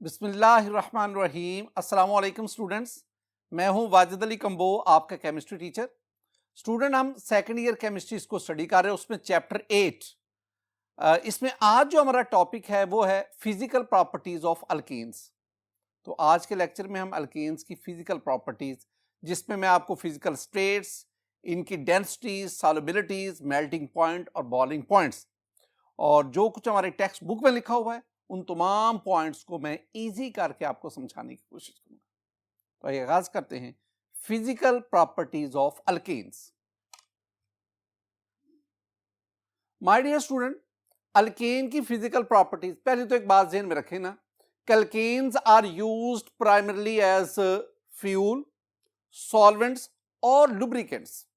बिस्मिल्लाहिर्रहमानिर्रहीम। अस्सलाम वालेकुम स्टूडेंट्स, मैं हूं वाजिद अली कंबो, आपका केमिस्ट्री टीचर। स्टूडेंट, हम सेकंड ईयर केमिस्ट्री को स्टडी कर रहे हैं, उसमें चैप्टर 8। इसमें आज जो हमारा टॉपिक है वो है फिजिकल प्रॉपर्टीज ऑफ अल्केन्स। तो आज के लेक्चर में हम अल्केन्स की फिजिकल प्रॉपर्टीज, जिसमें मैं आपको फिजिकल स्टेट्स, इनकी डेंसिटीज, सॉल्युबिलिटीज, मेल्टिंग पॉइंट और बॉइलिंग पॉइंट्स, और जो कुछ हमारे टेक्स्ट बुक में लिखा हुआ है उन तमाम पॉइंट्स को मैं इजी करके आपको समझाने की कोशिश करूंगा। तो आइए आगाज करते हैं physical properties of alkanes. My dear student, alkane की फिजिकल प्रॉपर्टीज, पहले तो एक बात ध्यान में रखें ना, alkanes are used primarily as fuel, solvents और लुब्रिकेंट्स।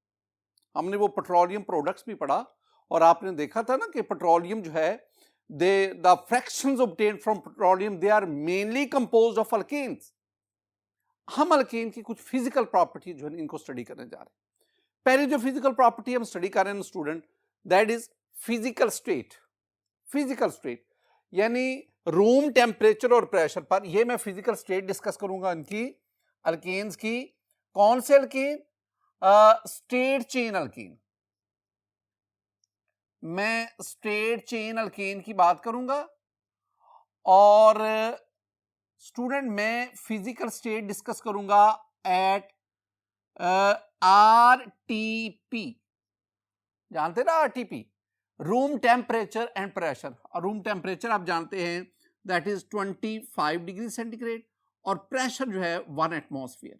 हमने वो पेट्रोलियम प्रोडक्ट्स भी पढ़ा और आपने देखा था ना कि पेट्रोलियम जो है, the fractions obtained from petroleum, they are mainly composed of alkanes. हम अल्केन की कुछ फिजिकल प्रॉपर्टी जो है इनको स्टडी करने जा रहे हैं। पहले जो फिजिकल प्रॉपर्टी हम स्टडी कर रहे हैं student, that is physical state. Physical state यानी रूम टेम्परेचर और प्रेशर पर, यह मैं फिजिकल स्टेट डिस्कस करूंगा इनकी, अल्केन्स की। कौन से अल्केन? State chain alkane. मैं स्टेट चेन अल्केन की बात करूंगा। और स्टूडेंट, मैं फिजिकल स्टेट डिस्कस करूंगा एट आरटीपी। जानते ना RTP, room temperature and pressure. और रूम टेम्परेचर आप जानते हैं दैट इज 25 डिग्री सेंटीग्रेड, और प्रेशर जो है 1 एटमॉस्फेयर।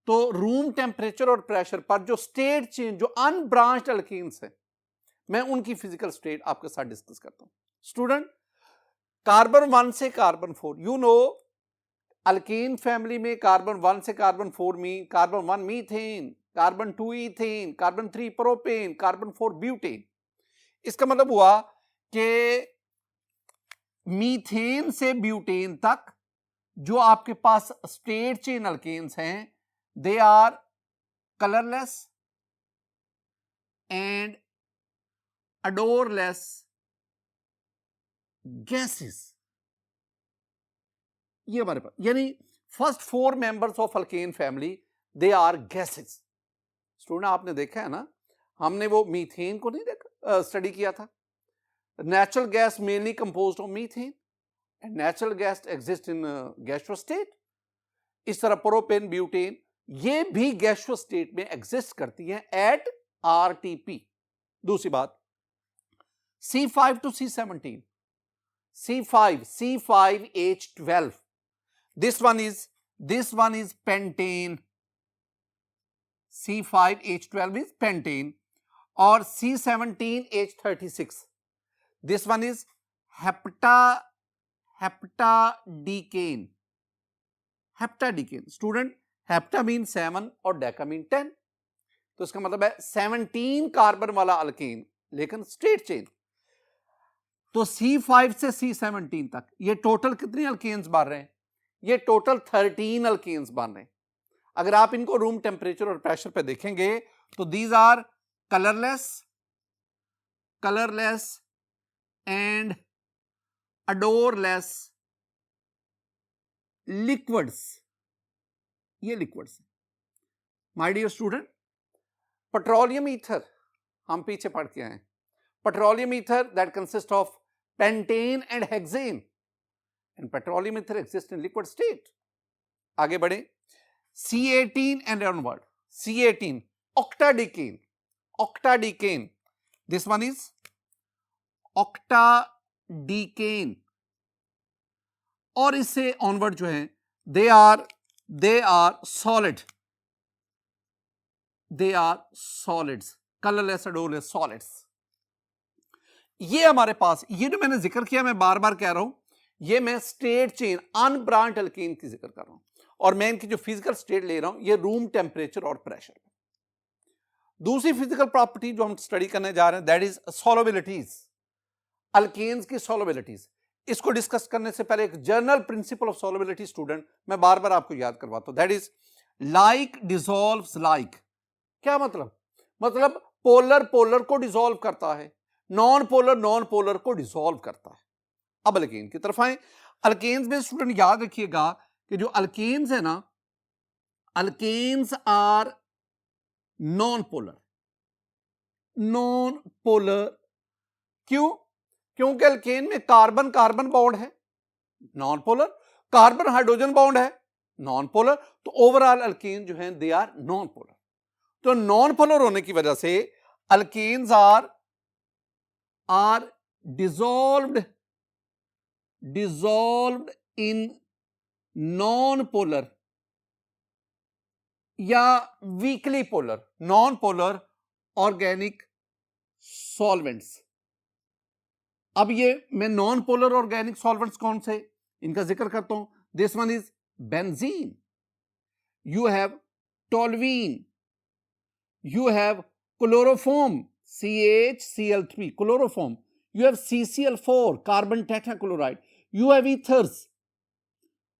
तो रूम टेम्परेचर और प्रेशर पर जो स्टेट चेन, जो अनब्रांच्ड अल्केन्स है, मैं उनकी फिजिकल स्टेट आपके साथ डिस्कस करता हूं। स्टूडेंट, कार्बन 1 से carbon 4, you know alkane family में कार्बन 1 से कार्बन 4 में carbon 1 methane, carbon 2 ethane, carbon 3 propane, carbon 4 butane. इसका मतलब हुआ कि मीथेन से ब्यूटेन तक जो आपके पास स्टेट चेन अल्केन्स हैं, they are colourless and odorless gases। ये हमारे पास, यानी first 4 members of alkane family, they are gases. Student, आपने देखा है ना, हमने वो मीथेन को नहीं देखा, स्टडी किया था। Natural gas mainly composed of methane and natural gas exist in gaseous state. इस तरह प्रोपेन, ब्यूटेन, ये भी गैसियस स्टेट में एग्जिस्ट करती हैं एट आरटीपी। दूसरी बात, C5 to C17, C5H12, this one is pentane, C5H12 is pentane, और C17H36, this one is heptadecane। Student, hepta mean 7 और डेका मीन 10, तो इसका मतलब है 17 कार्बन वाला अल्केन, लेकिन स्ट्रेट चेन। तो C5 से C17 तक ये टोटल कितने अल्केन्स बन रहे हैं? ये टोटल 13 अल्केन्स बन रहे हैं। अगर आप इनको रूम टेम्परेचर और प्रेशर पे देखेंगे तो these are colourless and odourless liquids. ये liquids. My dear student, petroleum ether हम पीछे पढ़ के आए। Petroleum ether that consist of pentane and hexane, and petroleum ether exists in liquid state। आगे बढ़े, C18 and onward, C18 octadecane, this one is octadecane, और इससे onward जो है they are solids, colorless, odorless solids। ये हमारे पास, ये जो मैंने जिक्र किया, मैं बार बार कह रहा हूं, ये मैं स्टेट चेन अनब्रांच्ड अल्केन की जिक्र कर रहा हूं, और मैं इनकी जो फिजिकल स्टेट ले रहा हूं ये रूम टेम्परेचर और प्रेशर। दूसरी फिजिकल प्रॉपर्टी जो हम स्टडी करने जा रहे हैं, दैट इज सॉल्युबिलिटीज, अल्केन्स की सॉल्युबिलिटीज। इसको डिस्कस करने से पहले एक general principle of solubility student मैं बार बार आपको याद करवाता हूं, that is like dissolves like. क्या मतलब? पोलर पोलर को डिसॉल्व करता है, नॉन पोलर को डिसॉल्व करता है। अब अल्केन की तरफ आए। अल्केन्स में स्टूडेंट याद रखिएगा कि जो अल्केन्स है ना, alkanes are non polar. Non polar क्यों? क्योंकि अल्केन में कार्बन कार्बन बॉन्ड है, non polar, carbon hydrogen bond है, नॉन पोलर, तो ओवरऑल अल्केन जो है दे आर नॉन पोलर। तो नॉन पोलर होने की वजह से alkanes are dissolved in non polar या weakly polar, non polar organic solvents. अब ये मैं नॉन पोलर ऑर्गेनिक सॉल्वेंट्स कौन से, इनका जिक्र करता हूं। This one is benzene, you have toluene, you have chloroform, CHCl3, chloroform, you have CCl4, carbon tetrachloride, you have ethers.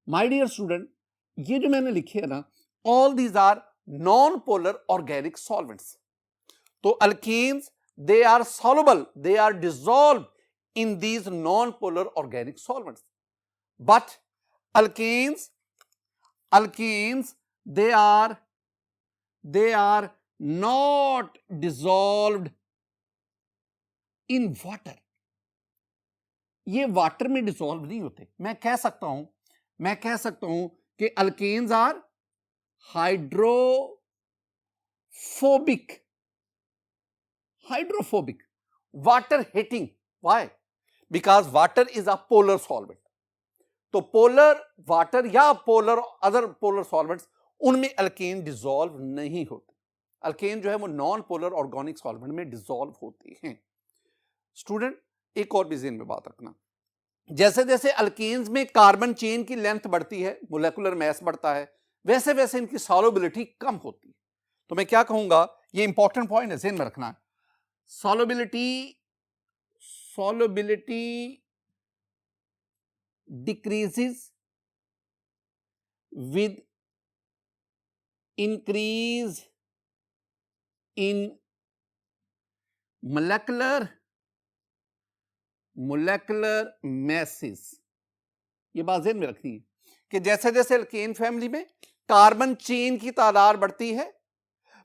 My dear student, ये जो मैंने लिखे है ना, all these are non-polar organic solvents. तो alkenes, they are soluble, they are dissolved in these non-polar organic solvents. But alkenes, they are not dissolved in water. ये water में dissolve नहीं होते। मैं कह सकता हूं कि alkanes are hydrophobic, water hating. Why? Because water is a polar solvent. तो पोलर वाटर या पोलर अदर पोलर सॉल्वेंट्स, उनमें अल्केन डिसॉल्व नहीं होते। अल्केन जो है वो नॉन पोलर ऑर्गेनिक सॉल्वेंट में डिसॉल्व होते हैं। स्टूडेंट एक और भी ज़हन में बात रखना, जैसे जैसे अल्केन्स में कार्बन चेन की लेंथ बढ़ती है, मोलेकुलर मास बढ़ता है, वैसे वैसे इनकी सॉल्युबिलिटी कम होती है। तो मैं क्या कहूंगा, ये इंपॉर्टेंट पॉइंट है, ज़हन में रखना है। Solubility decreases with increase in molecular masses। ये बात ध्यान में रखनी है कि जैसे जैसे अल्केन फैमिली में कार्बन चेन की तादाद बढ़ती है,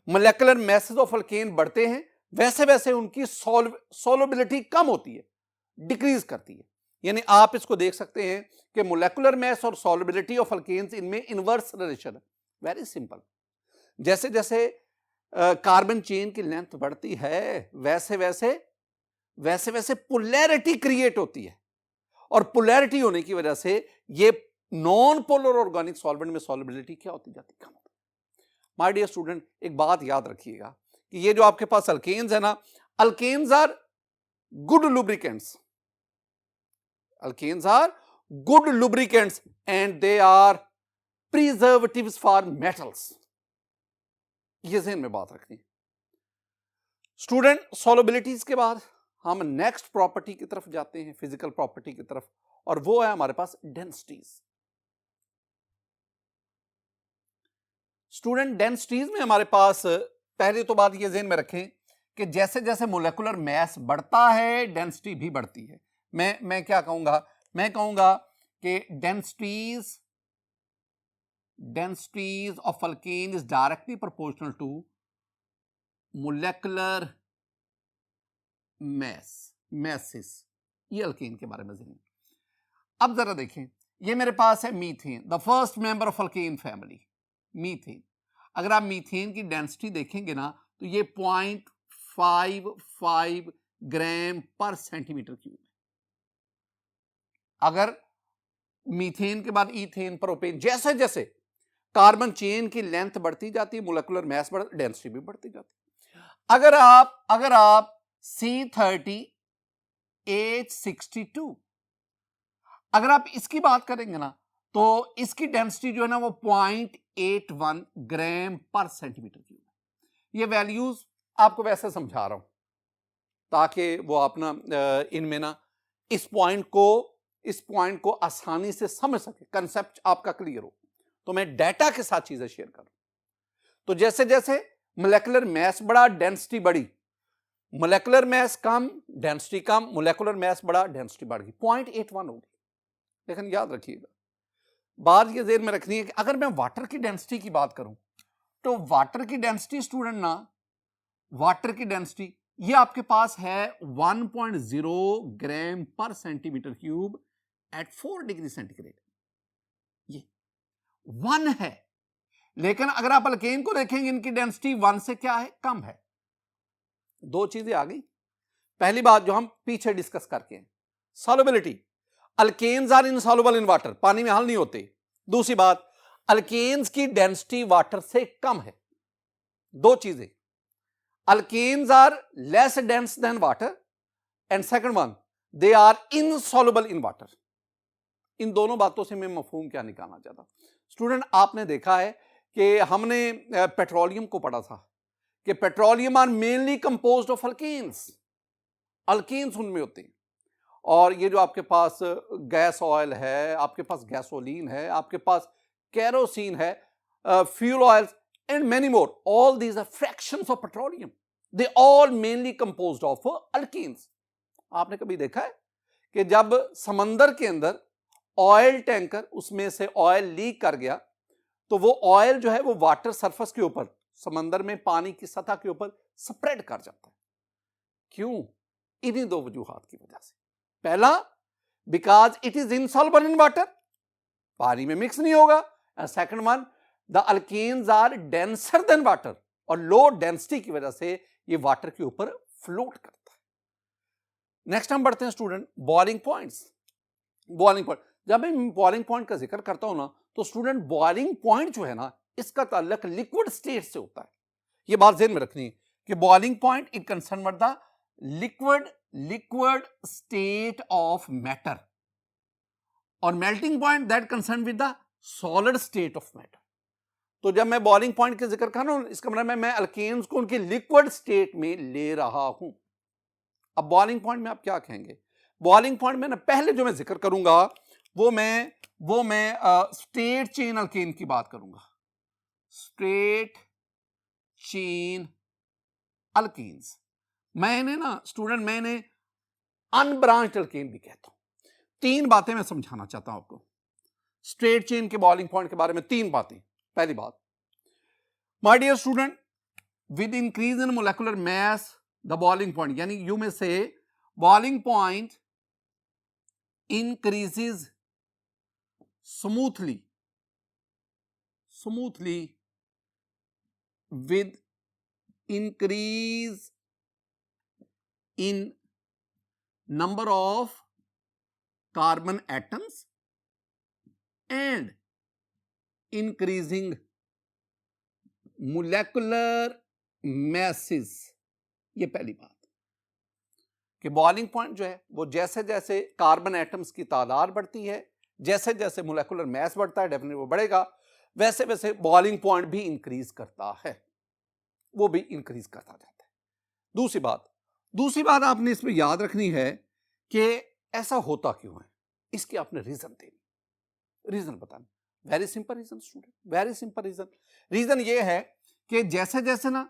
मोलेकुलर मैसेज ऑफ अल्केन बढ़ते हैं, वैसे वैसे उनकी सॉल्युबिलिटी कम होती है, डिक्रीज करती है। यानी आप इसको देख सकते हैं कि मोलेकुलर मास और सॉल्युबिलिटी ऑफ अल्केन्स इनमें इनवर्स रिलेशन है। वेरी सिंपल, जैसे जैसे कार्बन चेन की लेंथ बढ़ती है, वैसे वैसे पोलैरिटी क्रिएट होती है, और पोलैरिटी होने की वजह से ये नॉन पोलर ऑर्गेनिक सॉल्वेंट में सॉल्युबिलिटी क्या होती जाती है, कम होती है। माय डियर स्टूडेंट, एक बात याद रखिएगा कि ये जो आपके पास अल्केन्स है ना, alkanes are good lubricants. Alkenes are good lubricants and they are preservatives for metals. ये ज़हन में बात रखनी है। स्टूडेंट, सॉल्युबिलिटीज के बाद हम नेक्स्ट प्रॉपर्टी की तरफ जाते हैं, फिजिकल प्रॉपर्टी की तरफ, और वो है हमारे पास डेंसिटीज। स्टूडेंट, डेंसिटीज में हमारे पास पहले तो बात ये ज़हन में रखें कि जैसे जैसे मोलेकुलर मास बढ़ता है, डेंसिटी भी बढ़ती है। मैं क्या कहूंगा, मैं कहूंगा कि densities of alkane is directly proportional to molecular masses. ये अल्केन के बारे में जानिए। अब जरा देखें, ये मेरे पास है methane, the first member of alkane family, methane. अगर आप मीथेन की डेंसिटी देखेंगे ना, तो ये 0.55 ग्राम पर सेंटीमीटर क्यूब। अगर मीथेन के बाद ईथेन, प्रोपेन, जैसे जैसे कार्बन चेन की लेंथ बढ़ती जाती है, मोलेकुलर मास बढ़ती, डेंसिटी भी बढ़ती जाती है। अगर आप C30H62 अगर आप इसकी बात करेंगे ना, तो इसकी डेंसिटी जो है ना वो 0.81 ग्राम पर सेंटीमीटर क्यूब है। ये वैल्यूज आपको वैसे समझा रहा हूं ताकि वो अपना इनमें ना इस पॉइंट को आसानी से समझ सके, कंसेप्ट आपका क्लियर हो। तो मैं डाटा के साथ चीजें शेयर करूं। तो जैसे जैसे मोलेकुलर मास बढ़ा, डेंसिटी बढ़ी, मोलेकुलर मैस कम, डेंसिटी कम, मोलेकुलर मैस बड़ा, डेंसिटी बढ़ गई, 0.81 होगी। लेकिन याद रखिएगा, बात ये ज़हन में रखनी है कि अगर मैं वाटर की डेंसिटी की बात करूं तो वाटर की डेंसिटी स्टूडेंट ना, वाटर की डेंसिटी ये आपके पास है 1.0 ग्राम पर centimetre cube at 4 degree centigrade, ये 1 है। लेकिन अगर आप अल्केन को देखेंगे, इनकी डेंसिटी 1 से क्या है, कम है। दो चीजें आ गई। पहली बात जो हम पीछे डिस्कस करके हैं, solubility, alkanes are insoluble in water, पानी में हल नहीं होते। दूसरी बात, अल्केन्स की डेंसिटी वाटर से कम है। दो चीजें, alkanes are less dense than water and second one, they are insoluble in water. इन दोनों बातों से मैं मफहूम क्या निकालना चाहता हूं स्टूडेंट, आपने देखा है कि हमने पेट्रोलियम को पढ़ा था कि petroleum are mainly composed of alkanes, alkanes उनमें होते हैं। और ये जो आपके पास गैस ऑयल है, आपके पास गैसोलीन है, आपके पास केरोसिन है, fuel oils and many more, all these are fractions of petroleum, they all mainly composed of alkanes. आपने कभी देखा है कि जब समंदर के अंदर ऑयल टैंकर, उसमें से ऑयल लीक कर गया तो वो ऑयल जो है वो वाटर सरफेस के ऊपर, समंदर में पानी की सतह के ऊपर स्प्रेड कर जाता है। क्यों? इन्हीं दो वजूहात की वजह से। पहला, because it is insoluble in water, पानी में मिक्स नहीं होगा। And second one, the alkanes are denser than water, और लो डेंसिटी की वजह से ये वाटर के ऊपर फ्लोट करता है। नेक्स्ट हम बढ़ते हैं student, boiling points. Boiling point, जब मैं बॉइलिंग पॉइंट का जिक्र करता हूं ना, तो स्टूडेंट बॉइलिंग पॉइंट जो है ना, इसका ताल्लुक लिक्विड स्टेट से होता है। ये बात ध्यान में रखनी है कि boiling point it concern with the liquid state of matter, और melting point that concern with the solid state of matter. तो जब मैं बॉइलिंग पॉइंट के जिक्र कर रहा हूं, इसका मतलब मैं अल्केन्स को उनकी लिक्विड स्टेट में ले रहा हूं। अब बॉइलिंग पॉइंट में आप क्या कहेंगे? बॉइलिंग पॉइंट में ना, पहले जो मैं जिक्र करूंगा वो मैं स्ट्रेट चेन अल्केन की बात करूंगा, स्ट्रेट चेन अल्केन्स। मैंने ना स्टूडेंट, मैंने अनब्रांच्ड अल्केन भी कहता हूं। तीन बातें मैं समझाना चाहता हूं आपको स्ट्रेट चेन के बॉइलिंग पॉइंट के बारे में। तीन बातें। पहली बात, my dear student, with increase in molecular mass the boiling point, यानी यू में से boiling point increases smoothly with increase in number of carbon atoms and increasing molecular masses। ये पहली बात कि बॉइलिंग पॉइंट जो है वो जैसे जैसे कार्बन एटम्स की तादाद बढ़ती है, जैसे जैसे मोलेकुलर मैस बढ़ता है, डेफिनेटली वो बढ़ेगा, वैसे वैसे बॉइलिंग पॉइंट भी इंक्रीज करता है, वो भी इंक्रीज करता जाता है। दूसरी बात आपने इसमें याद रखनी है कि ऐसा होता क्यों है, इसकी आपने रीजन देनी, रीजन बताना। Very simple reason student, very simple reason. Reason ये है कि जैसे जैसे ना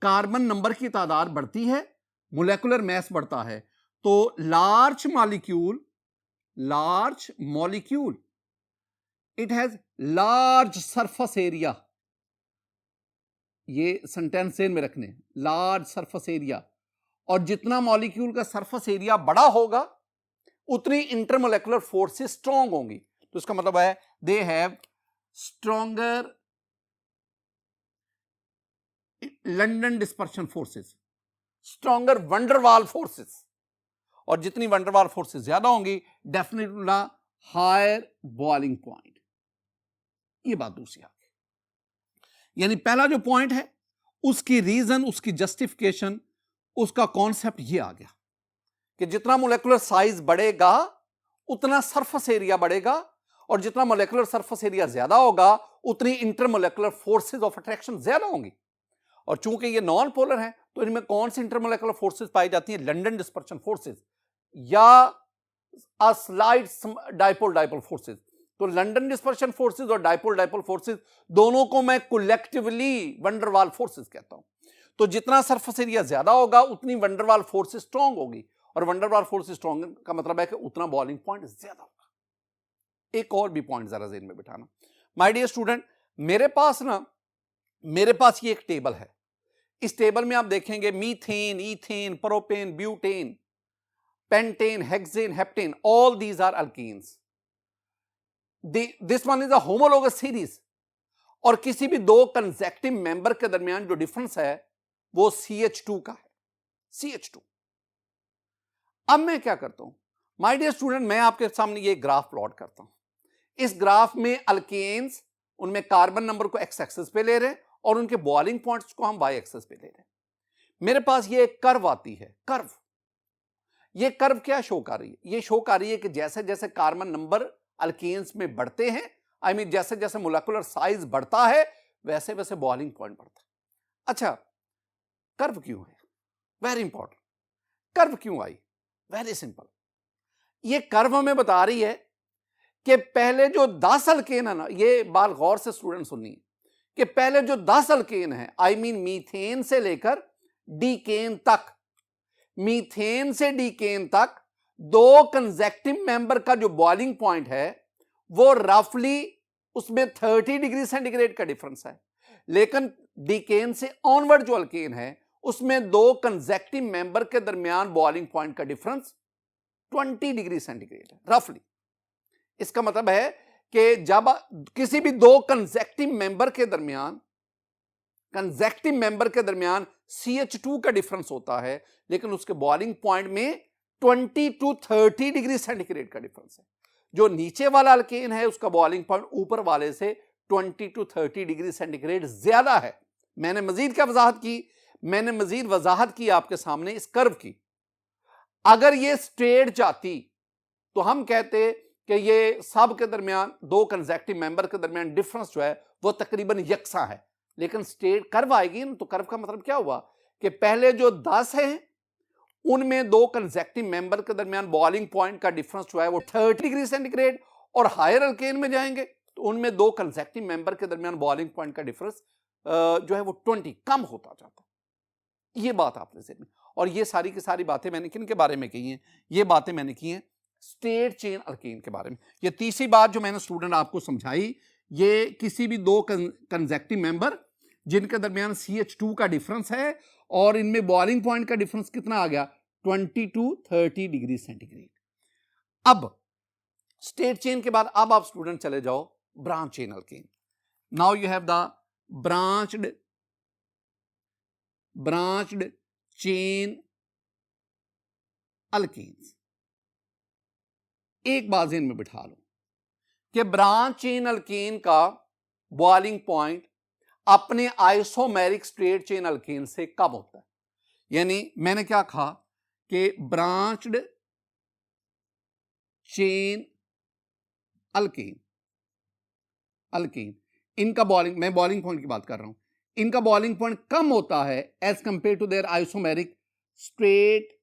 कार्बन नंबर की तादाद बढ़ती है, मोलेकुलर मैस बढ़ता है, तो large molecule it has large surface area. ये सेंटेंस में रखने, लार्ज सरफेस एरिया, और जितना मॉलिक्यूल का सरफेस एरिया बड़ा होगा उतनी इंटरमोलेकुलर फोर्सेस स्ट्रांग होंगी। तो इसका मतलब है they have stronger London dispersion forces, stronger van der Waals forces, और जितनी वंडरवाल फोर्सेस ज्यादा होंगी डेफिनेटली हायर बॉइलिंग पॉइंट। ये बात दूसरी आ गई। यानी पहला जो पॉइंट है उसकी रीजन, उसकी जस्टिफिकेशन, उसका कॉन्सेप्ट ये आ गया कि जितना मोलेकुलर साइज बढ़ेगा उतना सरफेस एरिया बढ़ेगा, और जितना मोलेकुलर सरफेस एरिया ज्यादा होगा उतनी इंटरमोलेकुलर फोर्सेस ऑफ अट्रैक्शन ज्यादा होंगी। और चूंकि ये नॉन पोलर है तो इनमें कौन सी इंटरमोलेकुलर फोर्सेस पाई जाती है? लंडन डिस्पर्शन फोर्सेस या स्लाइड डाइपोल फोर्सेस। तो लंडन डिस्पर्शन फोर्सेस और डाइपोल फोर्सेस दोनों को मैं कलेक्टिवली वंडरवाल फोर्सेस कहता हूं। तो जितना सरफेस एरिया ज्यादा होगा उतनी वंडरवाल फोर्स स्ट्रांग होगी, और वंडरवाल फोर्स स्ट्रांग का मतलब है कि उतना बॉइलिंग पॉइंट ज्यादा होगा। एक और भी पॉइंट जरा ज़हन में बिठाना, माय डियर स्टूडेंट, मेरे पास ये एक टेबल है। इस टेबल में आप देखेंगे methane, ethane, propane, butane, pentane, hexane, heptane, all these are alkenes. This one is a homologous series, और किसी भी दो कंसेक्टिव मेंबर के दरमियान जो डिफरेंस है वो CH2 का है, CH2। अब मैं क्या करता हूं माय डियर स्टूडेंट, मैं आपके सामने ये ग्राफ प्लॉट करता हूं। इस ग्राफ में अल्केन्स, उनमें कार्बन नंबर को एक्स एक्सिस पे ले रहे हैं और उनके बॉइलिंग पॉइंट्स को हम वाई एक्सिस पे ले रहे हैं। मेरे पास ये एक कर्व आती है, कर्व। ये कर्व क्या शो कर रही है? ये शो कर रही है कि जैसे जैसे कार्बन नंबर अल्केन्स में बढ़ते हैं, आई मीन जैसे जैसे मोलेकुलर साइज बढ़ता है वैसे वैसे बॉइलिंग पॉइंट बढ़ता है। अच्छा, कर्व क्यों है? Very important. कर्व क्यों आई? Very simple. ये कर्व हमें बता रही है कि पहले जो 10 अल्केन है ना, ये बात गौर से स्टूडेंट सुनिए, कि पहले जो 10 अल्केन है, आई मीन मीथेन से लेकर डीकेन तक, मीथेन से डीकेन तक दो कंसेक्टिव मेंबर का जो बॉइलिंग पॉइंट है वो रफली उसमें 30 डिग्री सेंटीग्रेड का डिफरेंस है। लेकिन डीकेन से ऑनवर्ड जो अल्केन है उसमें दो कंसेक्टिव मेंबर के दरमियान बॉइलिंग पॉइंट का डिफरेंस 20 डिग्री सेंटीग्रेड है रफली। इसका मतलब है कि जब किसी भी दो कंसेक्टिव मेंबर के दरमियान CH2 का डिफरेंस होता है, लेकिन उसके बॉइलिंग पॉइंट में 20 to 30 डिग्री सेंटीग्रेड का डिफरेंस है। जो नीचे वाला अल्केन है उसका बॉइलिंग पॉइंट ऊपर वाले से 20 to 30 डिग्री सेंटीग्रेड ज्यादा है। मैंने मजीद क्या वजाहत की? मैंने मजीद वजाहत की आपके सामने इस कर्व की। अगर ये स्ट्रेट जाती तो हम कहते कि ये सब के दरमियान, दो कंसेक्टिव मेंबर के दरमियान डिफरेंस जो है वो तकरीबन यकसा है। लेकिन स्ट्रेट कर्व आएगी ना, तो कर्व का मतलब क्या हुआ कि पहले जो 10 हैं उनमें दो कंसेक्टिव मेंबर के दरमियान बॉइलिंग पॉइंट का डिफरेंस जो है वो 30 डिग्री सेंटीग्रेड, और हायर अल्केन में जाएंगे तो उनमें दो कंसेक्टिव मेंबर के दरमियान बॉइलिंग पॉइंट का डिफरेंस जो है वो 20 कम होता जाता है। ये बात आपने ज़हन में, और ये सारी की सारी बातें मैंने किन के बारे में कही हैं? ये बातें मैंने की हैं स्ट्रेट चेन अल्केन के बारे में। ये तीसरी बात जो मैंने स्टूडेंट आपको समझाई, ये किसी भी दो कंसेक्टिव मेंबर जिनके दरमियान CH2 का डिफरेंस है और इनमें बॉइलिंग पॉइंट का डिफरेंस कितना आ गया? 20 to 30 डिग्री सेंटीग्रेड। अब स्ट्रेट चेन के बाद अब आप स्टूडेंट चले जाओ branch chain alkane. Now you have the branched chain alkanes. एक बात ज़हन में बिठा लो कि ब्रांच चेन अल्केन का बॉइलिंग पॉइंट अपने आइसोमेरिक स्ट्रेट चेन अल्केन से कम होता है। यानी मैंने क्या कहा कि ब्रांच्ड चेन अल्केन इनका मैं बॉइलिंग पॉइंट की बात कर रहा हूं, इनका बॉइलिंग पॉइंट कम होता है as compare to their isomeric straight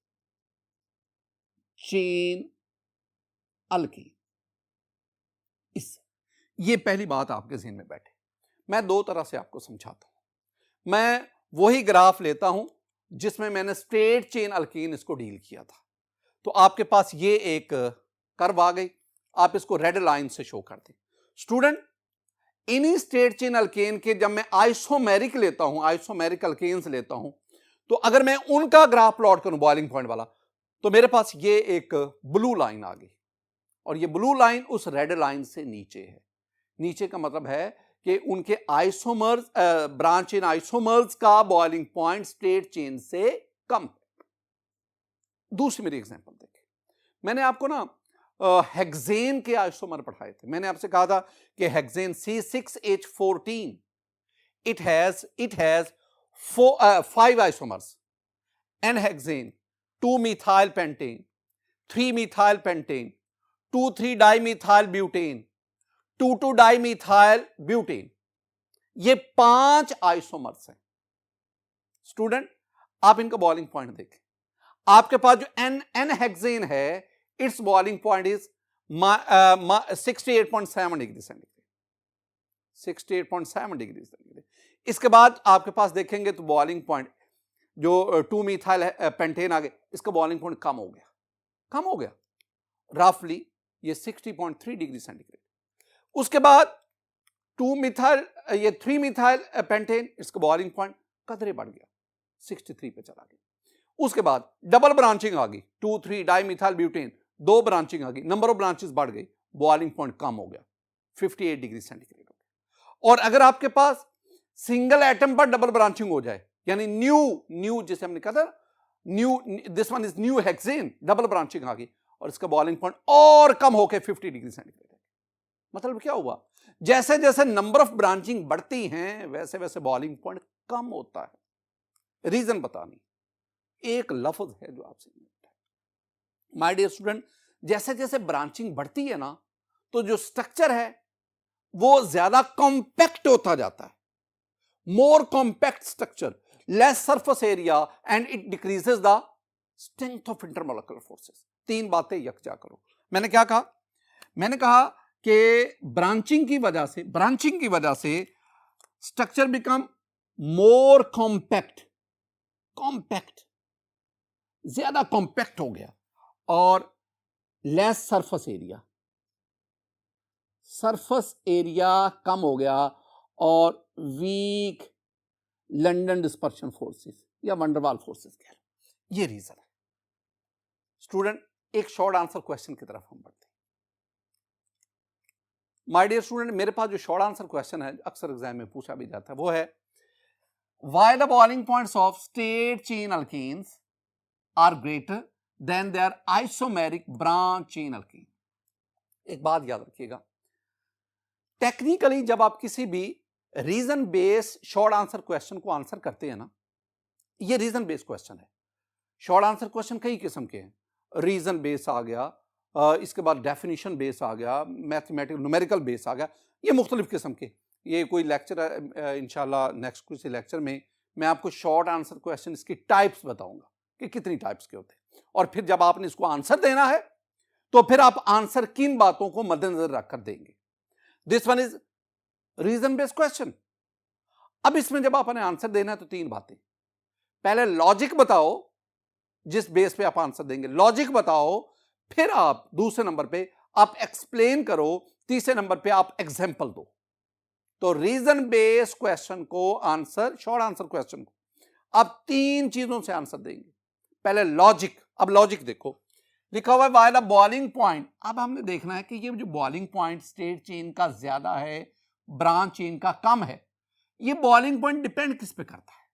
chain alkane. ये पहली बात आपके ज़हन में बैठे। मैं दो तरह से आपको समझाता हूं। मैं वही ग्राफ लेता हूं जिसमें मैंने स्ट्रेट चेन अल्केन इसको डील किया था। तो आपके पास ये एक कर्व आ गई, आप इसको रेड लाइन से शो कर दें। स्टूडेंट, इन्हीं स्ट्रेट चेन अल्केन के जब मैं आइसोमेरिक लेता हूं, आइसोमेरिक अल्केन्स लेता हूं, तो अगर मैं उनका ग्राफ प्लॉट करूं बॉइलिंग पॉइंट वाला, तो मेरे पास ये एक ब्लू लाइन आ गई, और ये ब्लू लाइन उस रेड लाइन से नीचे है। नीचे का मतलब है कि उनके आइसोमर्स, ब्रांच चेन आइसोमर्स का बॉइलिंग पॉइंट स्ट्रेट चेन से कम है। दूसरी मेरी एग्जांपल देखिए, मैंने आपको ना हेक्सेन के आइसोमर पढ़ाए थे। मैंने आपसे कहा था कि hexane C6H14 it has 5 isomers. N-हेक्सेन 2-methyl pentane, 3-methyl pentane, 2,3-dimethyl butane, 2,2-dimethyl butane, ये 5 आइसोमर्स हैं। स्टूडेंट, आप इनका बॉइलिंग पॉइंट देखें। आपके पास जो N-हेक्सेन है, it's boiling point is 68.7 degree centigrade, 68.7 degree centigrade. इसके बाद आपके पास देखेंगे तो बॉइलिंग पॉइंट जो 2 मिथाइल पेंटेन आ गए, इसका बॉइलिंग पॉइंट कम हो गया रफली ये 60.3 डिग्री सेंटीग्रेड। उसके बाद 2 मिथाइल ये 3 मिथाइल पेंटेन, इसका बॉइलिंग पॉइंट कदरे बढ़ गया 63 पे चला गया। उसके बाद डबल ब्रांचिंग आ गई, 2,3 डाई मिथाइल ब्यूटेन, 2 ब्रांचिंग आ गई, नंबर ऑफ ब्रांचेस बढ़ गई, बॉइलिंग पॉइंट कम हो गया 58 डिग्री सेंटीग्रेड हो गया। और अगर आपके पास सिंगल एटम पर डबल ब्रांचिंग हो जाए, यानी न्यू जैसे हमने कहा था neo, this one is neo hexane, double branching आ गई और इसका बॉइलिंग पॉइंट और कम होकर 50 डिग्री सेंटीग्रेड है। मतलब क्या हुआ, जैसे जैसे नंबर ऑफ ब्रांचिंग बढ़ती हैं वैसे वैसे बॉइलिंग पॉइंट कम होता है। रीजन बतानी, एक लफ्ज है जो आपसे मिलता है। माय डियर स्टूडेंट, जैसे जैसे ब्रांचिंग बढ़ती है ना, तो जो स्ट्रक्चर है वो ज्यादा कॉम्पैक्ट होता जाता है, मोर compact structure, less surface area and it decreases the strength of intermolecular forces. 3 बातें यकजा करो। मैंने क्या कहा, मैंने कहा कि ब्रांचिंग की वजह से स्ट्रक्चर बिकम मोर कॉम्पैक्ट, ज्यादा कॉम्पैक्ट हो गया, और लेस सरफेस एरिया कम हो गया, और वीक लंडन डिस्पर्शन फोर्सेस या वंडरवाल फोर्सेस कह लो, ये रीजन है। स्टूडेंट, एक शॉर्ट आंसर क्वेश्चन की तरफ हम बढ़ते हैं। माय डियर स्टूडेंट, मेरे पास जो शॉर्ट आंसर क्वेश्चन है अक्सर एग्जाम में पूछा भी जाता है, वो है why the boiling points of straight chain alkanes are greater than their isomeric branch chain alkane. एक बात याद रखिएगा, टेक्निकली जब आप किसी भी reason based short answer question को आंसर करते हैं ना, ये रीजन बेस्ड क्वेश्चन है। शॉर्ट आंसर क्वेश्चन कई किस्म के हैं, रीजन बेस आ गया, इसके बाद डेफिनेशन बेस आ गया, मैथमेटिकल न्यूमेरिकल बेस आ गया, ये मुख्तलिफ किस्म के। ये कोई लेक्चर इंशाल्लाह नेक्स्ट किसी लेक्चर में मैं आपको शॉर्ट आंसर क्वेश्चन इसकी टाइप्स बताऊंगा कि कितनी टाइप्स के होते हैं, और फिर जब आपने इसको आंसर देना है तो फिर आप आंसर किन बातों को मद्देनजर रखकर देंगे। This one is reason based question. अब इसमें जब आपने आंसर देना है तो 3 बातें, पहले लॉजिक बताओ जिस बेस पे आप आंसर देंगे, लॉजिक बताओ, फिर आप दूसरे नंबर पे आप एक्सप्लेन करो, तीसरे नंबर पे आप एग्जांपल दो। तो रीजन बेस्ड क्वेश्चन को आंसर, शॉर्ट आंसर क्वेश्चन को आप 3 चीजों से आंसर देंगे। पहले लॉजिक, अब लॉजिक देखो, लिखा हुआ है व्हाई द बॉइलिंग पॉइंट। अब हमने देखना है कि ये जो बॉइलिंग पॉइंट स्ट्रेट चेन का ज्यादा है, ब्रांच चेन का कम है, ये बॉइलिंग पॉइंट डिपेंड किस पे करता है?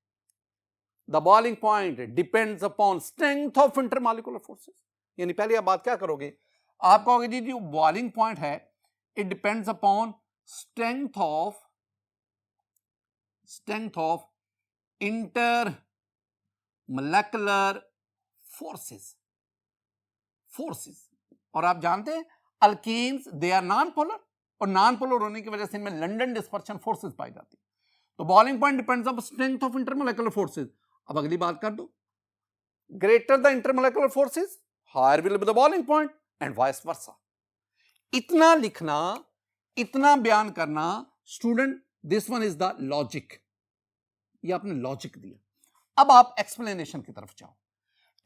The boiling point depends upon strength of intermolecular forces. यानी पहले आप बात क्या करोगे, आप कहोगे जी जो बॉइलिंग पॉइंट है it depends upon strength of intermolecular forces. और आप जानते हैं alkanes they are non polar, और नॉन पोलर होने की वजह से इनमें लंडन डिस्पर्शन फोर्सेस पाई जाती है। तो boiling point depends on strength of intermolecular forces. अब अगली बात कर दो, greater the intermolecular forces higher will be the boiling point and vice versa. इतना लिखना, इतना बयान करना student, this one is the logic. ये आपने लॉजिक दिया। अब आप एक्सप्लेनेशन की तरफ जाओ।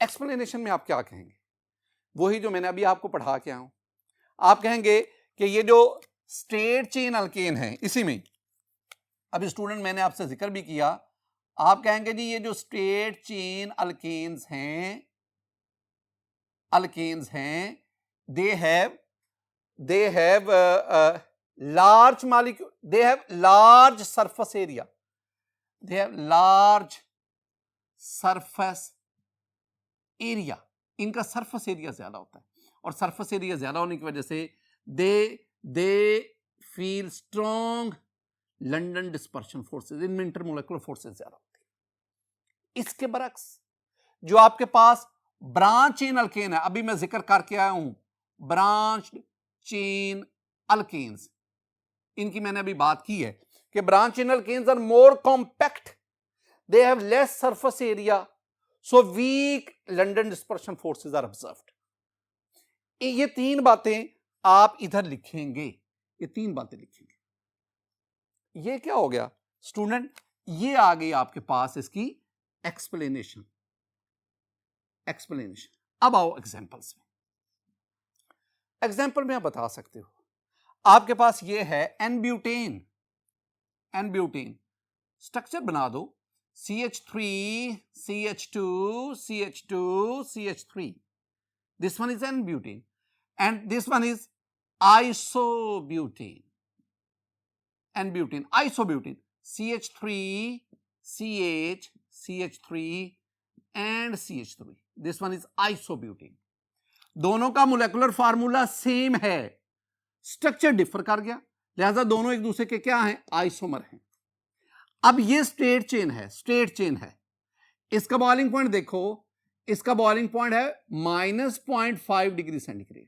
एक्सप्लेनेशन में आप क्या कहेंगे? वही जो मैंने अभी आपको पढ़ा के आया हूं। आप कहेंगे कि ये जो स्ट्रेट चेन अल्केन है, इसी में अभी स्टूडेंट मैंने आपसे जिक्र भी किया, आप कहेंगे जी ये जो स्ट्रेट चेन अल्केन्स हैं they have large molecule, they have large surface area, they have large surface area. इनका सरफेस एरिया ज्यादा होता है, और सरफेस एरिया ज्यादा होने की वजह से they feel strong London dispersion forces, इनमें इंटरमोलिकुलर फोर्सेस ज्यादा होती है। इसके बरक्स जो आपके पास ब्रांच चेन अल्केन है, अभी मैं जिक्र करके आया हूं ब्रांच चेन अल्केन्स, इनकी मैंने अभी बात की है कि branch chain alkanes are more compact, they have less surface area, so weak London dispersion forces are observed. ये 3 बातें आप इधर लिखेंगे, ये 3 बातें लिखेंगे। ये क्या हो गया स्टूडेंट? ये आ गई आपके पास इसकी एक्सप्लेनेशन। अब आओ एग्जाम्पल्स में। एग्जाम्पल में आप बता सकते हो, आपके पास ये है एन ब्यूटेन स्ट्रक्चर बना दो CH3 CH2 CH2 CH3, this one is N-butene and this one is isobutene, N-butene, isobutene, CH3 CH CH3 and CH3, this one is isobutene। दोनों का मोलेकुलर फार्मूला सेम है, स्ट्रक्चर डिफर कर गया, लिहाजा दोनों एक दूसरे के क्या हैं, आइसोमर हैं। अब ये स्ट्रेट चेन है, इसका बॉइलिंग पॉइंट देखो, इसका बॉइलिंग पॉइंट है -0.5 डिग्री सेंटीग्रेड,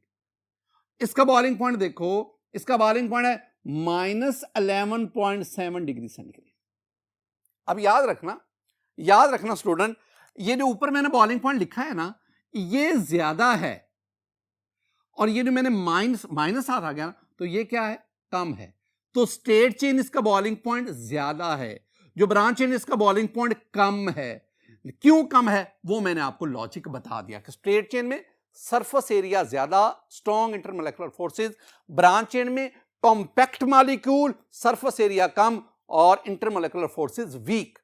इसका बॉइलिंग पॉइंट देखो, इसका बॉइलिंग पॉइंट है -11.7 डिग्री सेंटीग्रेड। अब याद रखना स्टूडेंट, ये जो ऊपर मैंने बॉइलिंग पॉइंट लिखा है ना, ये ज्यादा है, और ये जो मैंने माइनस आ गया ना, तो ये क्या है, कम है। तो स्ट्रेट चेन इसका बॉइलिंग पॉइंट ज्यादा है, जो ब्रांच चेन इसका बॉइलिंग पॉइंट कम है। क्यों कम है वो मैंने आपको लॉजिक बता दिया कि स्ट्रेट चेन में सरफेस एरिया ज्यादा, स्ट्रॉन्ग इंटरमोलेकुलर फोर्सेस, ब्रांच चेन में कॉम्पैक्ट मॉलिक्यूल, सरफेस एरिया कम और इंटरमोलेकुलर फोर्सेस वीक।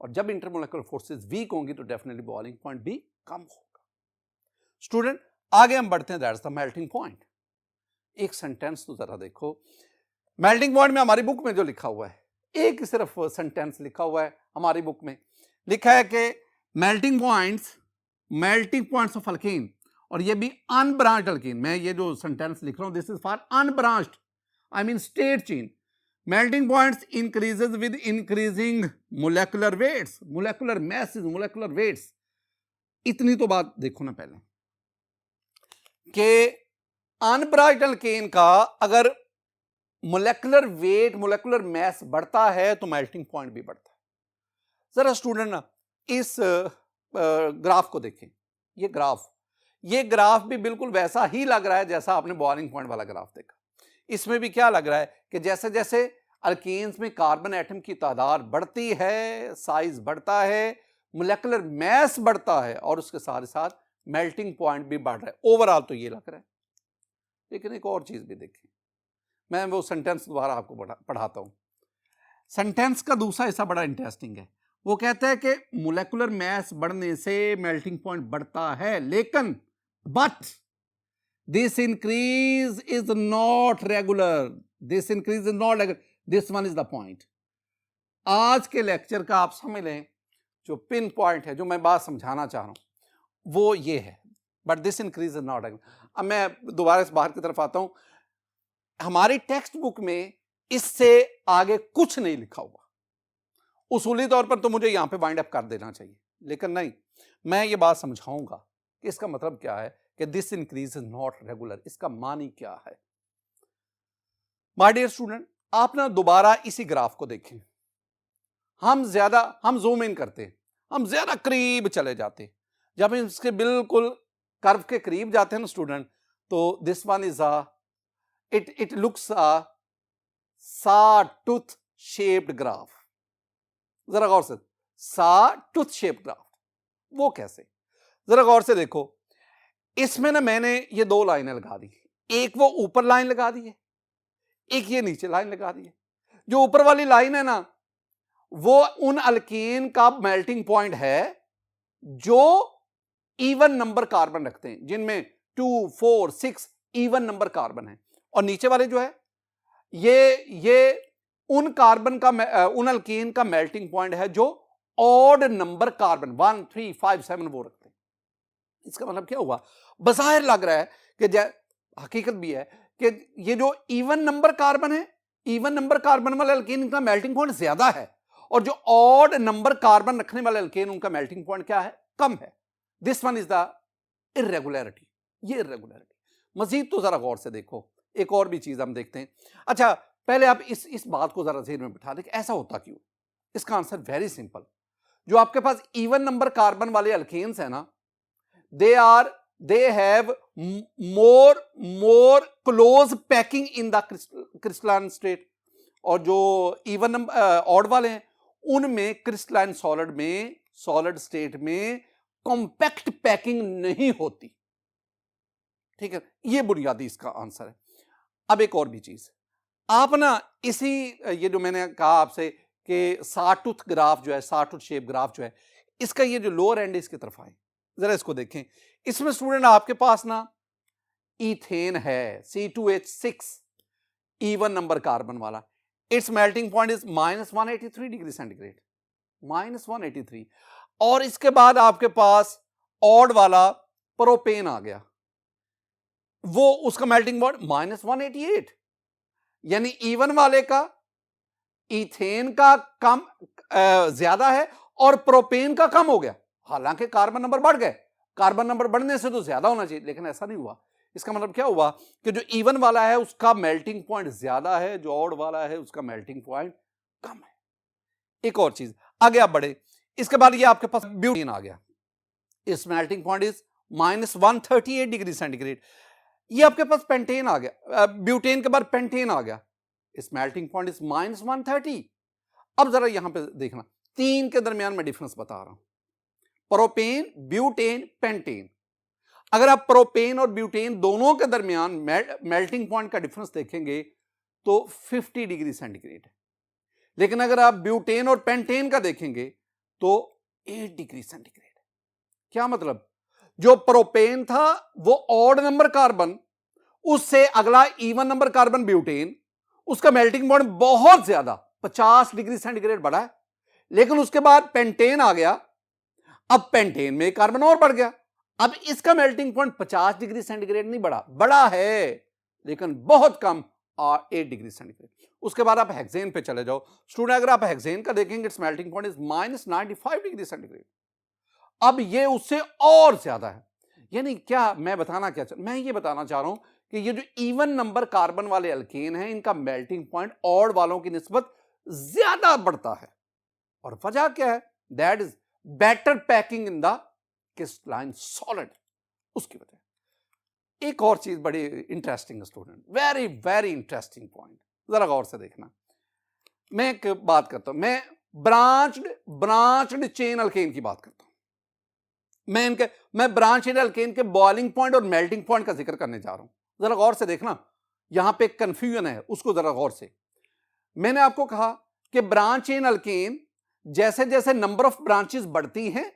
और जब इंटरमोलेकुलर फोर्सेस वीक होंगी तो डेफिनेटली बॉइलिंग पॉइंट भी कम होगा। स्टूडेंट आगे हम बढ़ते हैं, दैट्स द मेल्टिंग पॉइंट। एक सेंटेंस तो जरा देखो, मेल्टिंग पॉइंट में हमारी बुक में जो लिखा हुआ है, एक सिर्फ सेंटेंस लिखा हुआ है हमारी बुक में, लिखा है कि मेल्टिंग पॉइंट्स ऑफ अल्केन, और ये भी अनब्रांच्ड अल्केन। मैं ये जो सेंटेंस लिख रहा हूं, this is for unbranched, I mean straight chain. Melting points increases with increasing molecular weights, molecular masses, molecular weights. इतनी तो बात देखो ना पहले कि अनब्रांच्ड अल्केन का अगर मोलेकुलर वेट, मोलेकुलर मैस बढ़ता है तो मेल्टिंग पॉइंट भी बढ़ता है। जरा स्टूडेंट ना इस ग्राफ को देखें, ये ग्राफ भी बिल्कुल वैसा ही लग रहा है जैसा आपने बॉइलिंग पॉइंट वाला ग्राफ देखा। इसमें भी क्या लग रहा है कि जैसे जैसे अल्केन्स में कार्बन एटम की तादाद बढ़ती है, साइज बढ़ता है, मोलेकुलर मैस बढ़ता है, और उसके साथ साथ मेल्टिंग पॉइंट भी बढ़ रहा है। ओवरऑल तो ये लग रहा है, लेकिन एक और चीज भी देखें, मैं वो सेंटेंस दोबारा आपको पढ़ाता हूं। सेंटेंस का दूसरा हिस्सा बड़ा इंटरेस्टिंग है। वो कहता है कि मोलेकुलर मैस बढ़ने से मेल्टिंग पॉइंट बढ़ता है, लेकिन but this increase is not regular, this one is the point. आज के लेक्चर का आप समझ लें जो पिन पॉइंट है, जो मैं बात समझाना चाह रहा हूं, वो ये है, but this increase is not regular. अब मैं दोबारा इस बाहर की तरफ आता हूं, हमारी टेक्स्ट बुक में इससे आगे कुछ नहीं लिखा हुआ। उसूली तौर पर तो मुझे यहां पे वाइंड अप कर देना चाहिए, लेकिन नहीं, मैं ये बात समझाऊंगा कि इसका मतलब क्या है कि this increase is not regular, इसका मानी क्या है। माय डियर स्टूडेंट, आप ना दोबारा इसी ग्राफ को देखें। हम जूम इन करते हैं, हम ज्यादा करीब चले जाते हैं। जब हम इसके बिल्कुल कर्व के करीब जाते हैं ना स्टूडेंट, तो this one is it looks a sawtooth shaped graph। जरा गौर से, sawtooth shaped graph वो कैसे, जरा गौर से देखो। इसमें ना मैंने ये दो लाइनें लगा दी, एक वो ऊपर लाइन लगा दी है, एक ये नीचे लाइन लगा दी है। जो ऊपर वाली लाइन है ना, वो उन अल्केन का मेल्टिंग पॉइंट है जो इवन नंबर कार्बन रखते हैं, जिनमें 2, 4, 6 इवन नंबर कार्बन है। और नीचे वाले जो है ये उन कार्बन का, उन अल्केन का मेल्टिंग पॉइंट है जो ऑड नंबर कार्बन 1, 3, 5, 7 वो रखते हैं। इसका मतलब क्या हुआ, बज़ाहिर लग रहा है कि हकीकत भी है कि ये जो इवन नंबर कार्बन है, इवन नंबर कार्बन वाले अल्केन का मेल्टिंग पॉइंट ज्यादा है, और जो ऑड नंबर कार्बन रखने वाले अल्केन उनका मेल्टिंग पॉइंट क्या है, कम है। दिस वन इज द इर्रेगुलरिटी, ये इर्रेगुलरिटी। मजीद तो जरा गौर से देखो, एक और भी चीज हम देखते हैं। अच्छा, पहले आप इस बात को जरा ज़हन में बिठा दें कि ऐसा होता क्यों। इसका आंसर वेरी सिंपल। जो आपके पास इवन नंबर कार्बन वाले अल्केन्स है ना, they have more close packing in the crystalline state, और जो इवन नंबर ऑड वाले हैं उनमें क्रिस्टलाइन सॉलिड में सॉलिड स्टेट में कॉम्पैक्ट पैकिंग नहीं होती। ठीक है, ये बुनियादी इसका आंसर है। अब एक और भी चीज, आप ना इसी ये जो मैंने कहा आपसे कि साटूथ ग्राफ जो है, साटूथ शेप ग्राफ जो है, इसका ये जो लोअर एंड इसकी तरफ आए, जरा इसको देखें। इसमें स्टूडेंट आपके पास ना इथेन है C2H6 इवन नंबर कार्बन वाला, it's melting point is -183 degree centigrade, -183। और इसके बाद आपके पास ऑड वाला प्रोपेन आ गया, वो उसका मेल्टिंग पॉइंट -188, यानी इवन वाले का इथेन का कम ज्यादा है और प्रोपेन का कम हो गया। हालांकि कार्बन नंबर बढ़ गए, कार्बन नंबर बढ़ने से तो ज्यादा होना चाहिए, लेकिन ऐसा नहीं हुआ। इसका मतलब क्या हुआ कि जो इवन वाला है उसका मेल्टिंग पॉइंट ज्यादा है, जो ऑड वाला है उसका मेल्टिंग पॉइंट कम है। एक और चीज, आगे आप बढ़े, इसके बाद ये आपके पास ब्यूटेन आ गया, इस melting point is -138 degree centigrade. ये आपके पास पेंटेन आ गया, ब्यूटेन के बाद पेंटेन आ गया, इस मेल्टिंग पॉइंट इज -130। अब जरा यहां पे देखना, तीन के दरमियान में डिफरेंस बता रहा हूं, प्रोपेन, ब्यूटेन, पेंटेन। अगर आप प्रोपेन और ब्यूटेन दोनों के दरमियान मेल्टिंग पॉइंट का डिफरेंस देखेंगे तो 50 डिग्री सेंटीग्रेड है, लेकिन अगर आप ब्यूटेन और पेंटेन का देखेंगे तो 8 डिग्री सेंटीग्रेड। क्या मतलब, जो प्रोपेन था वो ऑड नंबर कार्बन, उससे अगला इवन नंबर कार्बन ब्यूटेन, उसका मेल्टिंग पॉइंट बहुत ज्यादा 50 डिग्री सेंटीग्रेड बढ़ा है। लेकिन उसके बाद पेंटेन आ गया, अब पेंटेन में कार्बन और बढ़ गया, अब इसका मेल्टिंग पॉइंट 50 डिग्री सेंटीग्रेड नहीं बढ़ा, बड़ा है लेकिन बहुत कम, 8 डिग्री सेंटीग्रेड। उसके बाद आप हेक्सेन पे चले जाओ स्टूडेंट, अगर आप हेक्सेन का देखेंगे it's melting point is -95 degree centigrade. अब ये उससे और ज्यादा है। यानी क्या मैं बताना क्या मैं ये बताना चाह रहा हूं कि ये जो इवन नंबर कार्बन वाले अल्केन हैं, इनका मेल्टिंग पॉइंट ऑड वालों की निस्बत ज्यादा बढ़ता है। और वजह क्या है, that is better packing in the crystalline solid, उसकी वजह। एक और चीज बड़ी interesting student, very very interesting point, जरा गौर से देखना। मैं एक बात करता हूं, मैं ब्रांच्ड चेन अल्केन की बात करता हूं। मैं ब्रांच चेन अल्केन के बॉइलिंग पॉइंट और मेल्टिंग पॉइंट का जिक्र करने जा रहा हूं, जरा गौर से देखना। यहां पे कंफ्यूजन है, उसको जरा गौर से। मैंने आपको कहा कि ब्रांच चेन अल्केन जैसे जैसे नंबर ऑफ ब्रांचेस बढ़ती हैं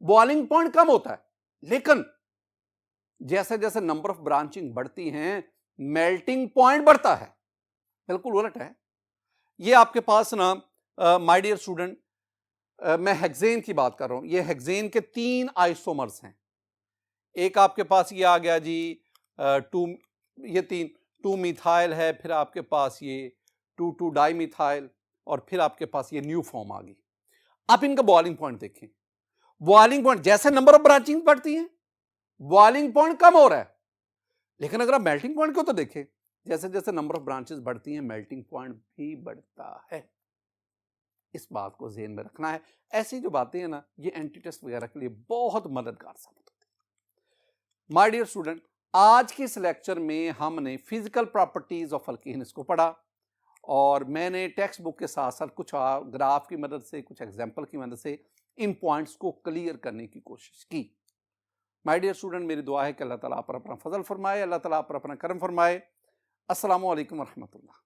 बॉइलिंग पॉइंट कम होता है, लेकिन जैसे जैसे नंबर ऑफ ब्रांचिंग बढ़ती हैं मेल्टिंग पॉइंट बढ़ता है। बिल्कुल उलट है। ये आपके पास ना माय डियर स्टूडेंट, मैं हेक्सेन की बात कर रहा हूं, ये हेक्सेन के 3 आइसोमर्स हैं। एक आपके पास ये आ गया जी ये 2 मिथाइल है, फिर आपके पास ये 2 डाइमिथाइल, और फिर आपके पास ये न्यू फॉर्म आ गई। आप इनका बॉइलिंग पॉइंट देखें, बॉइलिंग पॉइंट जैसे नंबर ऑफ ब्रांचिंग बढ़ती है बॉइलिंग पॉइंट कम हो रहा है, लेकिन अगर आप मेल्टिंग पॉइंट को तो देखें, जैसे जैसे नंबर ऑफ ब्रांचेस बढ़ती हैं मेल्टिंग पॉइंट भी बढ़ता है। इस बात को ज़हन में रखना है। ऐसी जो बातें हैं ना, ये एंटी टेस्ट वगैरह के लिए बहुत मददगार साबित होती है। माय डियर स्टूडेंट, आज के इस लेक्चर में हमने फिजिकल प्रॉपर्टीज ऑफ अल्केन्स को पढ़ा, और मैंने टेक्स्ट बुक के साथ साथ कुछ ग्राफ की मदद से, कुछ एग्जाम्पल की मदद से इन पॉइंट्स को क्लियर करने की कोशिश की। माय डियर स्टूडेंट, मेरी दुआ है कि अल्लाह ताला आप पर अपना फजल फरमाए, अल्लाह ताला आप पर अपना करम फरमाए। अस्सलामु अलैकुम व रहमतुल्लाह।